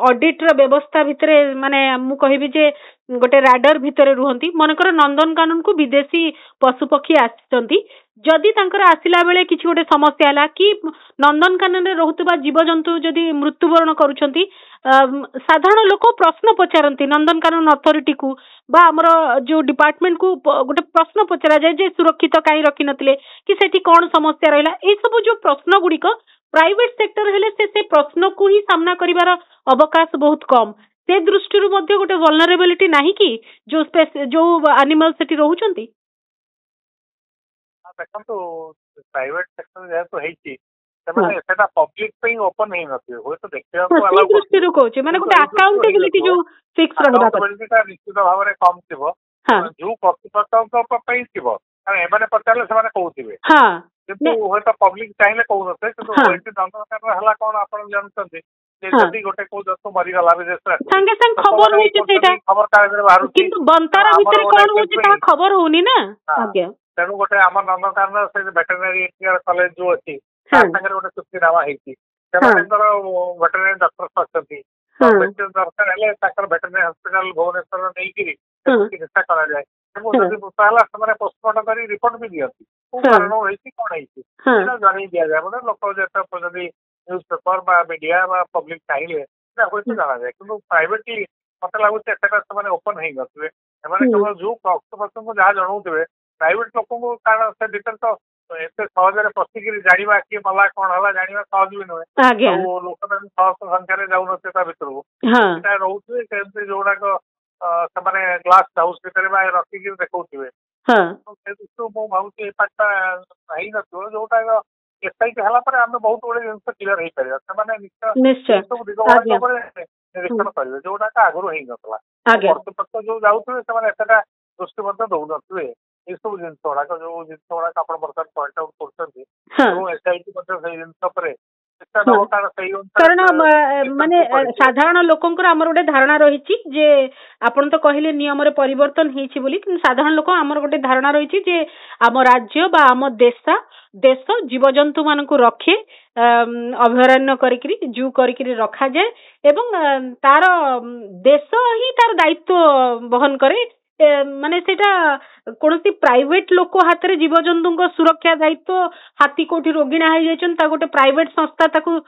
[SPEAKER 1] ऑडिट रो व्यवस्था भितरे माने मु कहिबी जे गोटे राडर भितरे रुहंती मनकर नंदन कानून को विदेशी पशु पक्षी आछंती जदि तांकर आसिला बेले किछि गोटे समस्या हला कि नंदन कानून रे रहउतबा जीवजंतु जदि मृत्युवरण करूछंती साधारण लोक प्रश्न पचारती नंदन कानून अथॉरिटी को बा हमर जो डिपार्टमेंट को गोटे प्रश्न पचरा जाए जे सुरक्षित काई रखि नथिले कि सेठी कोन समस्या रहला ए सब जो प्रश्न गुड़िक प्राइवेट सेक्टर हेले से प्रश्न को ही सामना करिवार अवकाश बहुत कम से दृष्टि मध्ये गोटे वल्नरेबिलिटी नाही कि जो जो एनिमल सेठी रहउचंती
[SPEAKER 2] देखंतु प्राइवेट सेक्टर जे तो हेची तमाने सेटा पब्लिक पे ओपन नहीं नथियो होय तो देखियो को अलग
[SPEAKER 1] दृष्टि रो कहूछ माने गोटे अकाउंटेबिलिटी जो फिक्स रहबा
[SPEAKER 2] अकाउंटेबिलिटी निश्चित भाव रे कम थिबो जो कर्तृपक्ष पे थिबो अरे एमाने पचारले से माने कहउथिबे हां किंतु होय तो पब्लिक चाहिले कहउ नथे किंतु होयति दंडकार हला कोन आपण जानछन्ते जे जदी गोटे को जस्तो मरि गला विदेश रे
[SPEAKER 1] संगे संग खबर होई छै सेटा खबर कागज रे बाहर किंतु बंतारा भितर कोन होछि ता खबर होनी ना आज्ञा
[SPEAKER 2] तेनु गोटे आम नंदनकानन से वेटरनरी कॉलेज जो अछि तांकर गोटे चुक्तिनामा हेछि सेमानकर वेटरनरी डॉक्टर अछंती दरकार हेले ताकर वेटरनरी हॉस्पिटल भुवनेश्वर नै गिरी चिकित्सा करा जाय तेनु जदि पहला समय पोस्टमार्टम करी रिपोर्ट भी दियंती को कारण होइछि कोन हेछि सेटा जानि दिया जाय मतलब लोक जेता जदि न्यूज पेपर बा मीडिया बा पब्लिक चाहिले सेटा होइछि जाना जाय किंतु प्राइवेटली मते लागु सेटा समय ओपन हेइ नथबे एमाने केवल जो पक्ष को जहा जणाउतबे प्राइवेट लोक को कारण से डिटेल तो एते सहजरे पसिकिरी जानिबा कि मला कोन हला जानिबा सहज भी नहे आज्ञा ओ लोक मन सहज संख्या रे जाउ नते ता भितर हां एटा रहउथे केमते जोडा को समाने ग्लास हाउस भितर बा रखि कि देखौथिबे हां तो से तो मो भाउचे पट्टा हई न तो जोडा को एसआई के हला पर हम बहुत बड़े जिंस क्लियर हे परिया समाने निश्चय तो दिगो पर निरीक्षण करिवे जोडा का आगरो हेइ नतला आज्ञा कर्तृपक्ष जो जाउथबे समाने एटा दृष्टि मत दउ नथबे ये सब जिन थोड़ा का जो जिन थोड़ा का अपन बर्तन पॉइंट आउट करछन्ती तो एसआईटी मत से जिन पर कारण
[SPEAKER 1] माने साधारण लोकंकर हमर गोटे धारणा रहिछि जे आपण तो कहले नियम रे परिवर्तन हेछि बोली साधारण लोक हमर गोटे धारणा रहिछि जे हम राज्य बा हम देश जीवजंतु मान को रखे अभयारण्य करिकरी जू करिकरी रखा जाए एवं तार देश ही तार दायित्व वहन करे माने सेटा कोनसी प्राइवेट लोक हाथ रे जीवजंतु सुरक्षा दायित्व हाथी कोठी रोगिणा हो जाइछन ता गोटे प्राइवेट संस्था ताकू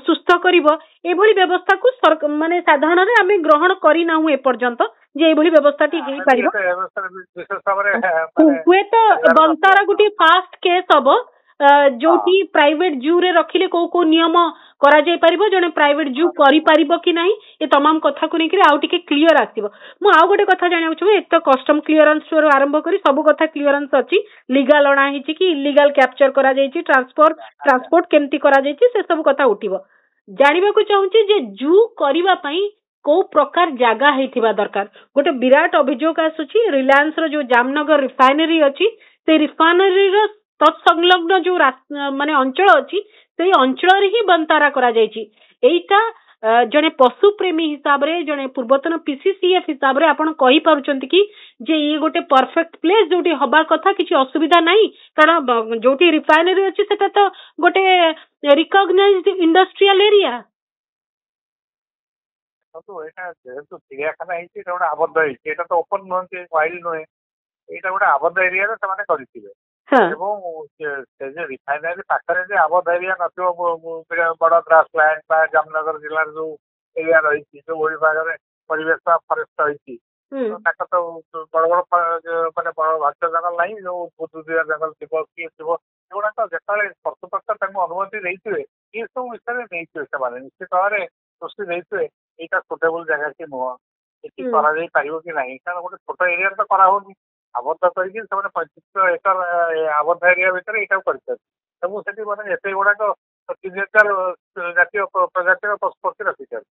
[SPEAKER 1] सुस्थ करिवो एभली व्यवस्था को माने साधारण रे आमे ग्रहण करी ना हु ए पर्यंत जे एभली व्यवस्था टी हेई परिबो हुए तो बंतारा गुटी फास्ट केस हबो जोटी प्राइवेट जू रे रखिले को नियम करा जाय परिबो जने प्राइवेट जू करि परिबो कि नाही ए तमाम कथा को नेकरी आउ टिके क्लियर आसीबो मु आउ गोटे कथा जानिया छु एक तो कस्टम क्लियरेंस रो आरंभ करी सब कथा क्लियरेंस अछि लीगल अणा हिची कि इलीगल कैप्चर करा जायछि ट्रांसपोर्ट केमती करा जायछि से सब कथा उठिबो जानिबा को चाहूची जे जू करिवा पई को प्रकार जागा हेथिबा दरकार गोटे विराट अभियोग आसुची रिलायंस रो जो जामनगर रिफाइनरी अछि से रिफाइनरी रो तत्संलग्न जो माने अंचल अछि से अंचल रे ही बंतारा करा जायछि एइटा जने पशु प्रेमी हिसाब रे जने पूर्वतन पीसीसीएफ हिसाब रे आपण कहि पारुचंती कि जे ये गोटे परफेक्ट प्लेस जोटी हबा कथा किछि असुविधा नाही कारण जोटी रिफाइनरी अछि सेटा तो गोटे रिकॉग्नाइज्ड इंडस्ट्रियल एरिया
[SPEAKER 2] ଦେଖନ୍ତୁ ଏଇଟା ଯେହେତୁ ଚିଡ଼ିଆଖାନା ହେଇଛି ଏଇଟା ଗୋଟେ ଆବଦ୍ଧ ହେଇଛି, ଏଇଟା ତ ଓପନ ନୁହଁ, ୱାଇଲ୍ଡ ନୁହେଁ, ଏଇଟା ଗୋଟେ ଆବଦ୍ଧ ଏରିଆରେ ସେମାନେ କରିଥିବେ। ଏବଂ ସେ ଯେ ରିଫାଇନାରୀ ପାଖରେ ଯେ ଆବଦ୍ଧ ଏରିଆ ନଥିବ, ବଡ ଗ୍ରାସ ଲ୍ୟାଣ୍ଡ ବା ଜାମନଗର ଜିଲ୍ଲାର ଯୋଉ ଏରିଆ ରହିଛି, ଯୋଉ ଓଡି ଭାଗରେ ପରିବେଶ ଫରେଷ୍ଟ ରହିଛି, ତାଙ୍କ ତ ବଡ ବଡ ମାନେ ବଡ ଘଞ୍ଚ ଜଙ୍ଗଲ ନାହିଁ, ଯୋଉ ବୁଦୁଦିଆ ଜଙ୍ଗଲ ଥିବ କିଏ ଥିବ, ସେଗୁଡାକ ଯେତେବେଳେ କର୍ତ୍ତୃପକ୍ଷ ତାଙ୍କୁ ଅନୁମତି ଦେଇଥିବେ ଏ ସବୁ ବିଷୟରେ ନେଇଥିବେ, ସେମାନେ ନିଶ୍ଚିତ ଭାବରେ ସୃଷ୍ଟି ଦେଇଥିବେ ଏଇଟା ସୁଟେବୁଲ ଜାଗା କି ନୁହଁ, ଏଠି କରାଯାଇ ପାରିବ କି ନାହିଁ, କାରଣ ଗୋଟେ ଛୋଟ ଏରିଆରେ ତ କରାହଉନି, ଆବଦ୍ଧ କରିକି ସେମାନେ 25 ଏକର ଆବଦ୍ଧ ଏରିଆ ଭିତରେ ଏଇଟାକୁ କରିଛନ୍ତି। ତେଣୁ ସେଠି ମାନେ ଏତେ ଗୁଡାକ ଜାତୀୟ ପ୍ରଜାତିର ପଶୁପକ୍ଷୀ ରଖିଛନ୍ତି।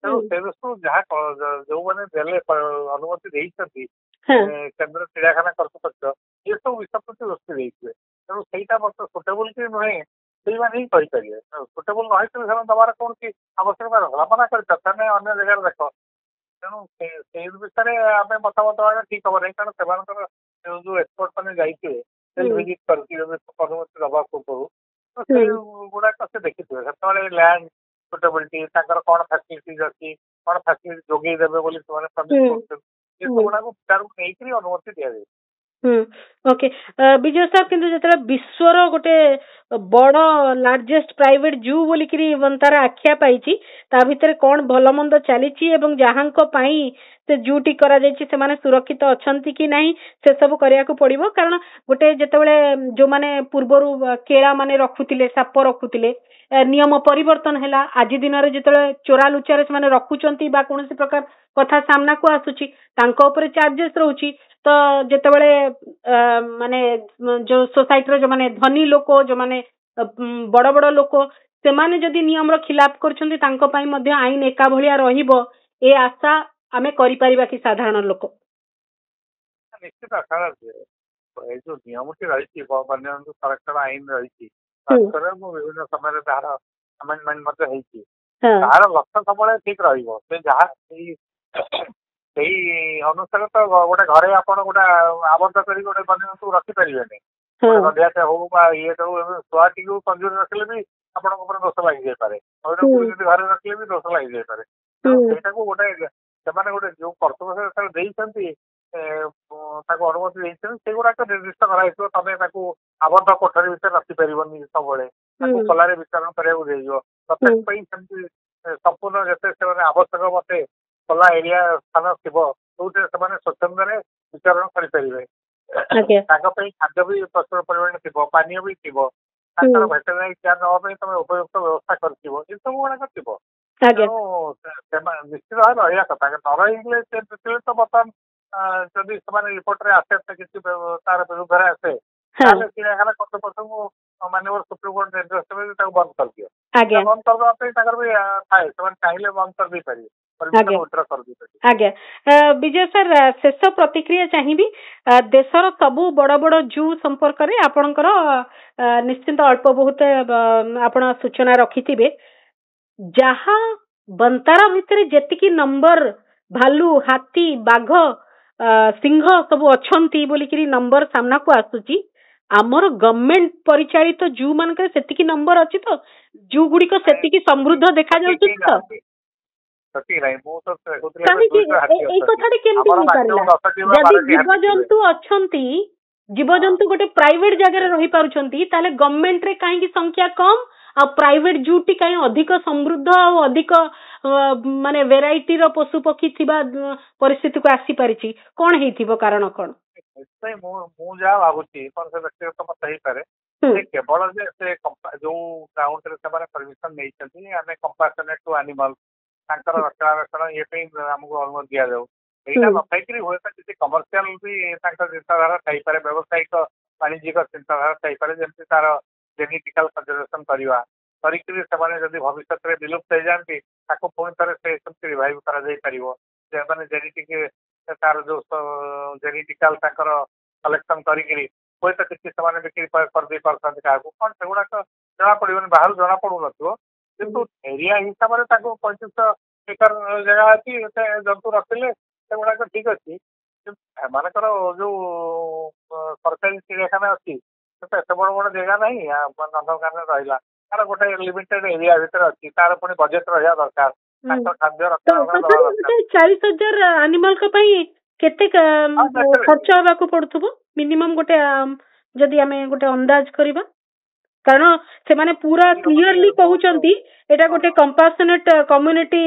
[SPEAKER 2] ତେଣୁ ସେ ଦୃଷ୍ଟିରୁ ଯାହା ଯୋଉମାନେ ଦେଲେ ଅନୁମତି ଦେଇଛନ୍ତି କେନ୍ଦ୍ର ଚିଡ଼ିଆଖାନା କର୍ତ୍ତୃପକ୍ଷ ଏସବୁ ବିଷୟ ପ୍ରତି ଦୃଷ୍ଟି ଦେଇଥିବେ। ତେଣୁ ସେଇଟା ମଧ୍ୟ ସୁଟେବୁଲ କି ନୁହେଁ ସେଇମାନେ ହିଁ କହିପାରିବେ। ସୁଟେବୁଲ ନ ହେଇଥିଲେ ସେମାନେ ଦବାର କୌଣସି ଆବଶ୍ୟକତା ରହିଲା, ମନା କରିଥାନ୍ତେ ଅନ୍ୟ ଜାଗାରେ ଦେଖ। ତେଣୁ ସେଇ ବିଷୟରେ ଆମେ ମତାମତ ଦେବା ଠିକ ହବ ନାହିଁ, କାରଣ ସେମାନଙ୍କର ଯୋଉ ଏକ୍ସପର୍ଟ ମାନେ ଯାଇଥିବେ ଭିଜିଟ କରିକି ଅନୁମତି ଦବା ପୂର୍ବରୁ ସେ ଗୁଡାକ ସେ ଦେଖିଥିବେ, ସେତେବେଳେ ଲ୍ୟାଣ୍ଡ ସୁଟେବିଲିଟି ତାଙ୍କର କ'ଣ ଫ୍ୟାସିଲିଟିଜ ଅଛି, କ'ଣ ଫ୍ୟାସିଲିଟି ଯୋଗେଇ ଦେବେ ବୋଲି ସେମାନେ ପ୍ରମିଶ କରୁଛନ୍ତି, ଏ ସବୁଗୁଡାକୁ ବିଚାରକୁ ନେଇକରି ଅନୁମତି ଦିଆଯାଏ।
[SPEAKER 1] ଓକେ ବିଜୟ ସାର୍, କିନ୍ତୁ ଯେତେବେଳେ ବିଶ୍ୱର ଗୋଟେ ବଡ ଲାର୍ଜେଷ୍ଟ ପ୍ରାଇଭେଟ ଜୁ ବୋଲିକିରି ତାର ଆଖ୍ୟା ପାଇଛି, ତା ଭିତରେ କ'ଣ ଭଲ ମନ୍ଦ ଚାଲିଛି ଏବଂ ଯାହାଙ୍କ ପାଇଁ ସେ ଜୁଟି କରାଯାଇଛି ସେମାନେ ସୁରକ୍ଷିତ ଅଛନ୍ତି କି ନାହିଁ ସେ ସବୁ କରିବାକୁ ପଡିବ। କାରଣ ଗୋଟେ ଯେତେବେଳେ ଯୋଉମାନେ ପୂର୍ବରୁ କେଳା ମାନେ ରଖୁଥିଲେ, ସାପ ରଖୁଥିଲେ, ନିୟମ ପରିବର୍ତ୍ତନ ହେଲା, ଆଜି ଦିନରେ ଯେତେବେଳେ ଚୋରା ଲୁଚାରେ ସେମାନେ ରଖୁଛନ୍ତି ବା କୌଣସି ପ୍ରକାର କଥା ସାମ୍ନାକୁ ଆସୁଛି ତାଙ୍କ ଉପରେ ଚାର୍ଜେସ୍ ରହୁଛି। ତ ଯେତେବେଳେ ମାନେ ଯୋଉ ସୋସାଇଟିର ଯୋଉମାନେ ଧନୀ ଲୋକ, ଯୋଉମାନେ ବଡ ବଡ ଲୋକ, ସେମାନେ ଯଦି ନିୟମର ଖିଲାପ କରୁଛନ୍ତି ତାଙ୍କ ପାଇଁ ମଧ୍ୟ ଆଇନ ଏକା ଭଳିଆ ରହିବ, ଏ ଆଶା ଆମେ କରିପାରିବା କି ସାଧାରଣ ଲୋକ?
[SPEAKER 2] ନିଶ୍ଚିତ ଆଶା ଅଛି। ଏଇ ଯୋଉ ନିୟମଟି ରହିଛି, ବନ୍ୟଜନ୍ତୁ ସଂରକ୍ଷଣ ଆଇନ ରହିଛି, ବିଭିନ୍ନ ସମୟରେ ତାହାର ଆମେଣ୍ଡମେଣ୍ଟ ମଧ୍ୟ ହେଇଛି, ତାହାର ଲକ୍ଷ୍ୟ ସବୁବେଳେ ଠିକ ରହିବ। ସେ ଯାହା ସେଇ ଅନୁସାରେ ତ ଗୋଟେ ଘରେ ଆପଣ ଗୋଟେ ଆବଦ୍ଧ କରିକି ଗୋଟେ ବନ୍ୟଜନ୍ତୁ ରଖିପାରିବେନି, ଗଣ୍ଡିଆଟେ ହଉ ବା ଇଏଟେ ହଉ, ଛୁଆଟିକୁ ପଞ୍ଜୁରୀ ରଖିଲେ ବି ଆପଣଙ୍କ ଉପରେ ଦୋଷ ଲାଗିଯାଇପାରେ, ଯଦି ଘରେ ରଖିଲେ ବି ଦୋଷ ଲାଗିଯାଇପାରେ। ତେଣୁ ସେଇଟାକୁ ଗୋଟେ ସେମାନେ ଗୋଟେ ଯୋଉ କର୍ତ୍ତୃପକ୍ଷ ଦେଇଛନ୍ତି ତାକୁ ଅନୁମତି ଦେଇଛନ୍ତି, ସେଗୁଡାକ ନିର୍ଦ୍ଦିଷ୍ଟ କରାଯାଇଥିବ। ତମେ ତାକୁ ଆବଦ୍ଧ କୋଠରୀ ଭିତରେ ରଖିପାରିବନି, ସବୁବେଳେ ତାକୁ ଖୋଲାରେ ବିଚରଣ କରିବାକୁ ଦିଆଯିବ। ପ୍ରତ୍ୟେକ ପାଇଁ ସେମିତି ସମ୍ପୂର୍ଣ୍ଣ ଯେତେ ସେମାନେ ଆବଶ୍ୟକ ମତେ ଖୋଲା ଏରିଆ ସ୍ଥାନ ଥିବ ଯୋଉଥିରେ ସେମାନେ ସ୍ୱଚ୍ଛନ୍ଦରେ ବିଚରଣ କରିପାରିବେ। ତାଙ୍କ ପାଇଁ ଖାଦ୍ୟ ବି ପ୍ରଚୁର ପରିମାଣରେ ଥିବ, ପାନୀୟ ବି ଥିବ, ତାଙ୍କର ଭେଟେନାରୀ କେୟାର ନେବା ପାଇଁ ତମେ ଉପଯୁକ୍ତ ବ୍ୟବସ୍ଥା କରିଥିବ, ଏସବୁ ଗୁଡାକ ଥିବ। ତେଣୁ ସେମାନେ ନିଶ୍ଚିତ ଭାବେ ରହିବା କଥା। ନ ରହିଲେ ତ ବର୍ତ୍ତମାନ ଯଦି ସେମାନେ ରିପୋର୍ଟରେ ଆସେ କିଛି ତାର ବିରୁଦ୍ଧରେ ଆସେ, ତାହେଲେ ଚିଡ଼ିଆଖାନା କର୍ତ୍ତୃପକ୍ଷଙ୍କୁ ମାନ୍ୟବର ସୁପ୍ରିମକୋର୍ଟ ନିର୍ଦ୍ଦେଶ ଦେବେ ତାକୁ ବନ୍ଦ କରିଦିଅ। ବନ୍ଦ କରିଦେବା ପାଇଁ ତାଙ୍କର ବି ଥାଏ, ସେମାନେ ଚାହିଁଲେ ବନ୍ଦ କରିଦେଇପାରିବେ।
[SPEAKER 1] ଆଜ୍ଞା ବିଜୟ ସାର୍, ଶେଷ ପ୍ରତିକ୍ରିୟା ଚାହିଁବି। ଦେଶର ସବୁ ବଡ ବଡ ଜୁ ସମ୍ପର୍କରେ ଆପଣଙ୍କର ନିଶ୍ଚିନ୍ତ ଅଳ୍ପ ବହୁତ ଆପଣ ସୂଚନା ରଖିଥିବେ। ଯାହା ବନ୍ତାରା ଭିତରେ ଯେତିକି ନମ୍ବର ଭାଲୁ, ହାତୀ, ବାଘ, ସିଂହ ସବୁ ଅଛନ୍ତି ବୋଲିକିରି ନମ୍ବର ସାମ୍ନାକୁ ଆସୁଛି, ଆମର ଗଭର୍ଣ୍ଣମେଣ୍ଟ ପରିଚାଳିତ ଜୁ ମାନଙ୍କରେ ସେତିକି ନମ୍ବର ଅଛି ତ? ଜୁ ଗୁଡିକ ସେତିକି ସମୃଦ୍ଧ ଦେଖାଯାଉଛି ତ? କାହିଁକି ଏଇ କଥାଟି କେମିତି ହେଇପାରିଲା? ଯଦି ଜୀବଜନ୍ତୁ ଅଛନ୍ତି, ଜୀବଜନ୍ତୁ ଗୋଟେ ପ୍ରାଇଭେଟ ଜାଗାରେ ରହିପାରୁଛନ୍ତି, ତାହେଲେ ଗଭର୍ଣ୍ଣମେଣ୍ଟରେ କାହିଁକି ସଂଖ୍ୟା କମ ଆଉ ପ୍ରାଇଭେଟ ଜୁଟି କାହିଁ ଅଧିକ ସମୃଦ୍ଧ ଆଉ ଅଧିକ ମାନେ ଭେରାଇଟିର ପଶୁ ପକ୍ଷୀ ଥିବା ପରିସ୍ଥିତିକୁ ଆସିପାରିଛି? କଣ ହେଇଥିବ, କାରଣ କଣ?
[SPEAKER 2] ମୁଁ ଯାହା ଭାବୁଛି, ସେ ବ୍ୟକ୍ତିଗତ ମତ ହେଇପାରେ, କେବଳ ଯେ ସେ ଯୋଉ ଗ୍ରାଉଣ୍ଡରେ ସେମାନେ ପରମିଶନ ନେଇଛନ୍ତି, ଆମେ କମ୍ପାସନେଟ୍ ଟୁ ଆନିମଲ, ତାଙ୍କର ରକ୍ଷଣାବେକ୍ଷଣ ଇଏ ପାଇଁ ଆମକୁ ଅନୁମତି ଦିଆଯାଉ, ଏଇଟା ନଥାଇକିରି ହୁଏତ କିଛି କମର୍ସିଆଲ ବି ତାଙ୍କ ଚିନ୍ତାଧାରା ଥାଇପାରେ, ବ୍ୟବସାୟିକ ବାଣିଜ୍ୟିକ ଚିନ୍ତାଧାରା ଥାଇପାରେ। ଯେମିତି ତାର ଜେନେଟିକାଲ କନଜରଭେସନ କରିବା, କରିକିରି ସେମାନେ ଯଦି ଭବିଷ୍ୟତରେ ବିଲୁପ୍ତ ହେଇଯାଆନ୍ତି ତାକୁ ପୁଣି ଥରେ ସେ ସେମିତି ରିଭାଇଭ୍ କରାଯାଇପାରିବ। ମାନେ ଜେନେଟିକ ତାର ଯୋଉ ଜେନେଟିକାଲ ତାଙ୍କର କଲେକ୍ସନ କରିକିରି ହୁଏତ କିଛି ସେମାନେ ବିକ୍ରି କରିଦେଇ ପାରୁଛନ୍ତି କାହାକୁ, କ'ଣ ସେଗୁଡାକ ଜଣା ପଡିବନି, ବାହାରୁ ଜଣା ପଡୁନଥିବ। କିନ୍ତୁ ଏରିଆ ହିସାବରେ ତାକୁ 2500 ଏକର ଜାଗା ଅଛି, ଏତେ ଜନ୍ତୁ ରଖିଲେ ସେଗୁଡାକ ଠିକ ଅଛି। କିନ୍ତୁ ଏମାନଙ୍କର ଯୋଉ ସରକାରୀ ଚିଡ଼ିଆଖାନା ଅଛି ସେଟା ଏତେ ବଡ ବଡ ଜାଗା ନାହିଁ, ନନ୍ଦନକାନନ ରହିଲା, ତାର ଗୋଟେ ଲିମିଟେଡ ଏରିଆ ଭିତରେ ଅଛି, ତାର ପୁଣି ବଜେଟ ରହିବା ଦରକାର। ତାଙ୍କ ଖାଦ୍ୟ ରକ୍ଷଣାବେକ୍ଷଣ ଦବା ଦରକାର।
[SPEAKER 1] 40,000 ଆନିମାଲ କେତେ ଖର୍ଚ୍ଚ ହବାକୁ ପଡୁଥିବ ମିନିମମ୍ ଗୋଟେ ଯଦି ଆମେ ଗୋଟେ ଅନ୍ଦାଜ କରିବା? କାରଣ ସେମାନେ ପୁରା କ୍ଲିୟରଲି କହୁଛନ୍ତି ଏଇଟା ଗୋଟେ କମ୍ପାସନେଟ୍ କମ୍ୟୁନିଟି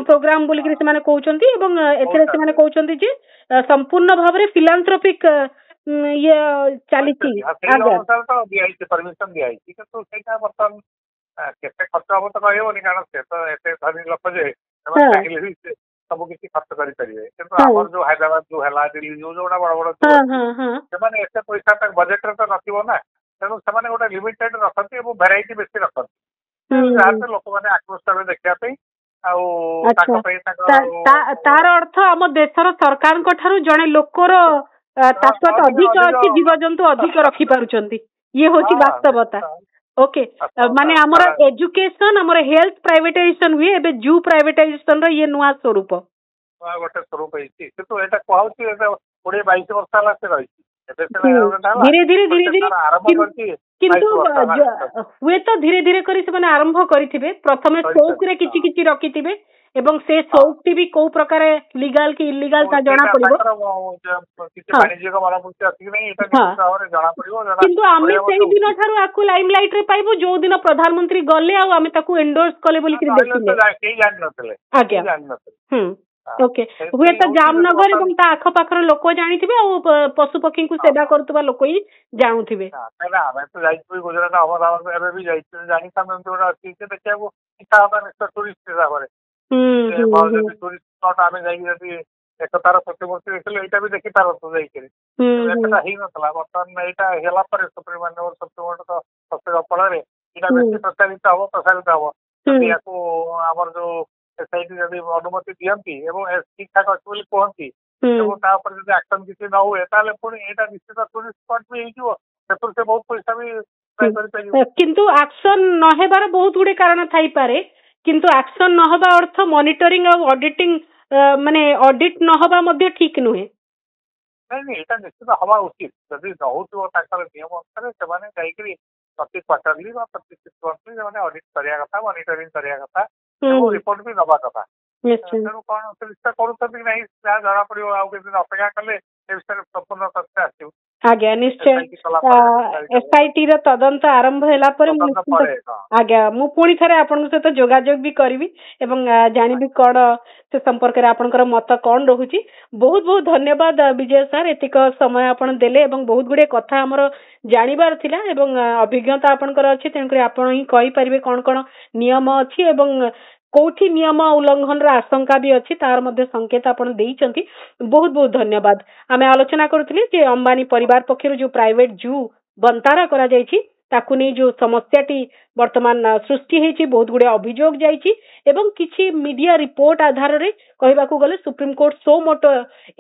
[SPEAKER 1] ପ୍ରୋଗ୍ରାମ ବୋଲିକିରି ସେମାନେ କହୁଛନ୍ତି ଏବଂ ଏଥିରେ ସେମାନେ କହୁଛନ୍ତି ଯେ ସମ୍ପୂର୍ଣ୍ଣ ଭାବରେ ଫିଲାନ୍ଥ୍ରୋପିକ୍ ଇଏ ଚାଲିଛି।
[SPEAKER 2] ପରମିଶନ ଦିଆଯାଇଛି କିନ୍ତୁ ସେଇଟା ବର୍ତ୍ତମାନ କେତେ ଖର୍ଚ୍ଚ ହବ ତ କହିହେବନି କାରଣ ସେ ତ ଏତେ ଧନୀ ଲୋକ ଯେ ସେମାନେ ଚାହିଁଲେ ବି ସବୁ କିଛି ଖର୍ଚ୍ଚ କରିପାରିବେ କିନ୍ତୁ ଆମର ଯୋଉ ହାଇଦ୍ରାବାଦ ଯୋଉ ହେଲା ଦିଲ୍ଲୀ ଯୋଉଗୁଡା ବଡ ବଡ ସେମାନେ ଏତେ ପଇସା ତାଙ୍କ ବଜେଟରେ ତ ନଥିବ ନା ତେଣୁ ସେମାନେ ଗୋଟେ ଲିମିଟେଡ୍ ରଖନ୍ତି ଏବଂ ଭେରାଇଟି ବେଶୀ ରଖନ୍ତି ଯାହାକୁ ଲୋକମାନେ ଆକୃଷ୍ଟ ହେବେ ଦେଖିବା ପାଇଁ ଆଉ ତାଙ୍କ ପାଇଁ
[SPEAKER 1] ତାର ଅର୍ଥ ଆମ ଦେଶର ସରକାରଙ୍କ ଠାରୁ ଜଣେ ଲୋକର ତାକତ ଅଧିକ ଅଛି ଜୀବଜନ୍ତୁ ଅଧିକ ରଖିପାରୁଛନ୍ତି ଇଏ ହଉଛି ବାସ୍ତବତା। ଓକେ ମାନେ ଆମର ଏଜୁକେସନ ଆମର ହେଲ୍ଥ ପ୍ରାଇଭେଟାଇଜେସନ ହୁଏ ଏବେ ଜୁ ପ୍ରାଇଭେଟାଇଜେସନ ର ଇଏ ନୂଆ ସ୍ୱରୂପ
[SPEAKER 2] ଗୋଟେ ସ୍ୱରୂପ ହେଇଛି କିନ୍ତୁ ଏଇଟା କୁହାଉଛି 20-22 ବର୍ଷ ହେଲା ସେ ରହିଛି
[SPEAKER 1] ଧୀରେ ଧୀରେ ଧୀରେ ଧୀରେ କିନ୍ତୁ ହୁଏତ ଧୀରେ ଧୀରେ କରି ସେମାନେ ଆରମ୍ଭ କରିଥିବେ ପ୍ରଥମେ ସୌକରେ କିଛି କିଛି ରଖିଥିବେ ଏବଂ ସେ ସୌକଟି ବି କୋଉ ପ୍ରକାର ଲିଗାଲ କି ଇଲିଗାଲ ତା ଜଣା ପଡିବ କିନ୍ତୁ ଆମେ ସେଇ ଦିନ ଠାରୁ ଆକୁ ଲାଇମ ଲାଇଟ ରେ ପାଇବୁ ଯୋଉ ଦିନ ପ୍ରଧାନମନ୍ତ୍ରୀ ଗଲେ ଆଉ ଆମେ ତାକୁ ଏଣ୍ଡୋର୍ସ କଲେ ବୋଲିକି ଦେଖିଲେ। ଆଜ୍ଞା ଓକେ ହୁଏତ ଜାମନଗର ଏବଂ ତା ଆଖପାଖର ଲୋକ ଜାଣିଥିବେ ଆଉ ପଶୁପକ୍ଷୀଙ୍କୁ ସେବା କରୁଥିବା ଲୋକ ହିଁ ଜାଣୁଥିବେ।
[SPEAKER 2] ଆମେ ତ ଯାଇଛୁ ଗୁଜରାଟ ଅହମ୍ମଦାବାଦ ଏବେ ବି ଯାଇଛୁ ଜାଣିଥାନ୍ତୁ ଗୋଟେ ଅଛି ସେ ଦେଖିବାକୁ ଇଚ୍ଛା ହବା ନିଶ୍ଚୟ ଟୁରିଷ୍ଟ ହିସାବରେ ଟୁରିଷ୍ଟ ସ୍ପଟ ଆମେ ଯାଇକି ଯଦି ଏକତାର ପ୍ରତିମୂର୍ତ୍ତି ଦେଖିଲେ ଏଇଟା ବି ଦେଖିପାରନ୍ତୁ ଯାଇକରି ଏଟା ହେଇନଥିଲା ବର୍ତ୍ତମାନ ଏଇଟା ହେଲା ପରେ ସୁପ୍ରିମକୋର୍ଟ ଫଳରେ ଏଇଟା ବେଶୀ ପ୍ରସାରିତ ହବ ଯଦି ୟାକୁ ଆମର ଯୋଉ ଏସଆଇଟି ଯଦି ଅନୁମତି ଦିଅନ୍ତି ଏବଂ ଠିକ ଠାକ ଅଛି ବୋଲି କୁହନ୍ତି ଏବଂ ତା ଉପରେ ଯଦି ଆକ୍ସନ କିଛି ନ ହୁଏ ତାହେଲେ ପୁଣି ଏଇଟା ନିଶ୍ଚିତ ଟୁରିଷ୍ଟ ସ୍ପଟ ବି ହେଇଯିବ ସେଥିରୁ ସେ ବହୁତ ପଇସା ବି କରିପାରିବ।
[SPEAKER 1] କିନ୍ତୁ ଆକ୍ସନ ନ ହେବାର ବହୁତ ଗୁଡେ କାରଣ ଥାଇପାରେ କିନ୍ତୁ ଆକ୍ସନ ନ ହେବା ଅର୍ଥ ମନିଟରିଂ ଆଉ ଅଡିଟିଂ ମାନେ ଅଡିଟ ନ ହେବା ମଧ୍ୟ ଠିକ ନୁହେଁ।
[SPEAKER 2] ନାଇଁ ଏଇଟା ନିଶ୍ଚିତ ହବା ଉଚିତ ଯଦି ରହୁଥିବ ତାଙ୍କର ନିୟମ ଅନୁସାରେ ସେମାନେ ଯାଇକରି ପ୍ରତି କ୍ୱାର୍ଟରଲି ବା ପ୍ରତି 6 ମନ୍ଥଲି ସେମାନେ ଅଡିଟ କରିବା କଥା ମନିଟରିଂ କରିବା କଥା ଏବଂ ରିପୋର୍ଟ ବି ଦବା କଥା ତେଣୁ କଣ ସେ କରୁଛନ୍ତି କି ନାହିଁ ଯାହା ଜଣା ପଡିବ ଆଉ କିଛି ଦିନ ଅପେକ୍ଷା କଲେ ଏ ବିଷୟରେ ସମ୍ପୂର୍ଣ୍ଣ ତଥ୍ୟ ଆସିବ।
[SPEAKER 1] ଆଜ୍ଞା ନିଶ୍ଚୟ ଏସଆଇଟି ର ତଦନ୍ତ ଆରମ୍ଭ ହେଲା ପରେ ଆଜ୍ଞା ମୁଁ ପୁଣି ଥରେ ଆପଣଙ୍କ ସହିତ ଯୋଗାଯୋଗ ବି କରିବି ଏବଂ ଜାଣିବି କଣ ସେ ସମ୍ପର୍କରେ ଆପଣଙ୍କର ମତ କଣ ରହୁଛି। ବହୁତ ବହୁତ ଧନ୍ୟବାଦ ବିଜୟ ସାର୍ ଏତିକ ସମୟ ଆପଣ ଦେଲେ ଏବଂ ବହୁତ ଗୁଡେ କଥା ଆମର ଜାଣିବାର ଥିଲା ଏବଂ ଅଭିଜ୍ଞତା ଆପଣଙ୍କର ଅଛି ତେଣୁକରି ଆପଣ ହିଁ କହିପାରିବେ କଣ କଣ ନିୟମ ଅଛି ଏବଂ କୋଉଠି ନିୟମ ଉଲ୍ଲଂଘନର ଆଶଙ୍କା ବି ଅଛି ତାର ମଧ୍ୟ ସଂକେତ ଆପଣ ଦେଇଛନ୍ତି। ବହୁତ ବହୁତ ଧନ୍ୟବାଦ। ଆମେ ଆଲୋଚନା କରୁଥିଲେ ଯେ ଅମ୍ବାନୀ ପରିବାର ପକ୍ଷରୁ ଯୋଉ ପ୍ରାଇଭେଟ ଜୁ ବନ୍ତାରା କରାଯାଇଛି ତାକୁ ନେଇ ଯୋଉ ସମସ୍ୟାଟି ବର୍ତ୍ତମାନ ସୃଷ୍ଟି ହେଇଛି ବହୁତ ଗୁଡେ ଅଭିଯୋଗ ଯାଇଛି ଏବଂ କିଛି ମିଡିଆ ରିପୋର୍ଟ ଆଧାରରେ କହିବାକୁ ଗଲେ ସୁପ୍ରିମକୋର୍ଟ ସୋ ମୋଟୋ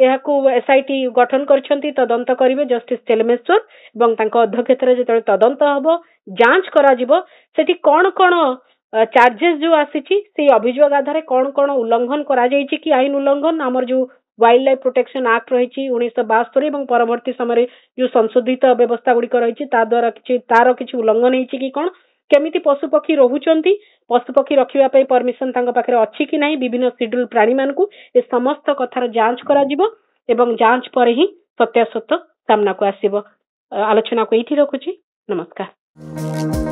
[SPEAKER 1] ଏହାକୁ ଏସଆଇଟି ଗଠନ କରିଛନ୍ତି ତଦନ୍ତ କରିବେ ଜଷ୍ଟିସ ଚେଲମେଶ୍ୱର ଏବଂ ତାଙ୍କ ଅଧ୍ୟକ୍ଷତାରେ ଯେତେବେଳେ ତଦନ୍ତ ହବ ଯାଞ୍ଚ କରାଯିବ ସେଠି କଣ କଣ ଚାର୍ଜେସ୍ ଯୋଉ ଆସିଛି ସେଇ ଅଭିଯୋଗ ଆଧାରରେ କଣ କଣ ଉଲ୍ଲଂଘନ କରାଯାଇଛି କି ଆଇନ ଉଲ୍ଲଂଘନ ଆମର ଯୋଉ ୱାଇଲ୍ଡ ଲାଇଫ ପ୍ରୋଟେକ୍ସନ ଆକ୍ଟ ରହିଛି 1972 ଏବଂ ପରବର୍ତ୍ତୀ ସମୟରେ ଯୋଉ ସଂଶୋଧିତ ବ୍ୟବସ୍ଥା ଗୁଡିକ ରହିଛି ତା ଦ୍ୱାରା ତାର କିଛି ଉଲ୍ଲଂଘନ ହେଇଛି କି କଣ କେମିତି ପଶୁପକ୍ଷୀ ରହୁଛନ୍ତି ପଶୁପକ୍ଷୀ ରଖିବା ପାଇଁ ପରମିଶନ ତାଙ୍କ ପାଖରେ ଅଛି କି ନାହିଁ ବିଭିନ୍ନ ସିଡ୍ୟୁଲ ପ୍ରାଣୀ ମାନଙ୍କୁ ଏ ସମସ୍ତ କଥାର ଯାଞ୍ଚ କରାଯିବ ଏବଂ ଯାଞ୍ଚ ପରେ ହିଁ ସତ୍ୟାସତ୍ୟ ସାମ୍ନାକୁ ଆସିବ। ଆଲୋଚନାକୁ ଏଇଠି ରଖୁଛି। ନମସ୍କାର।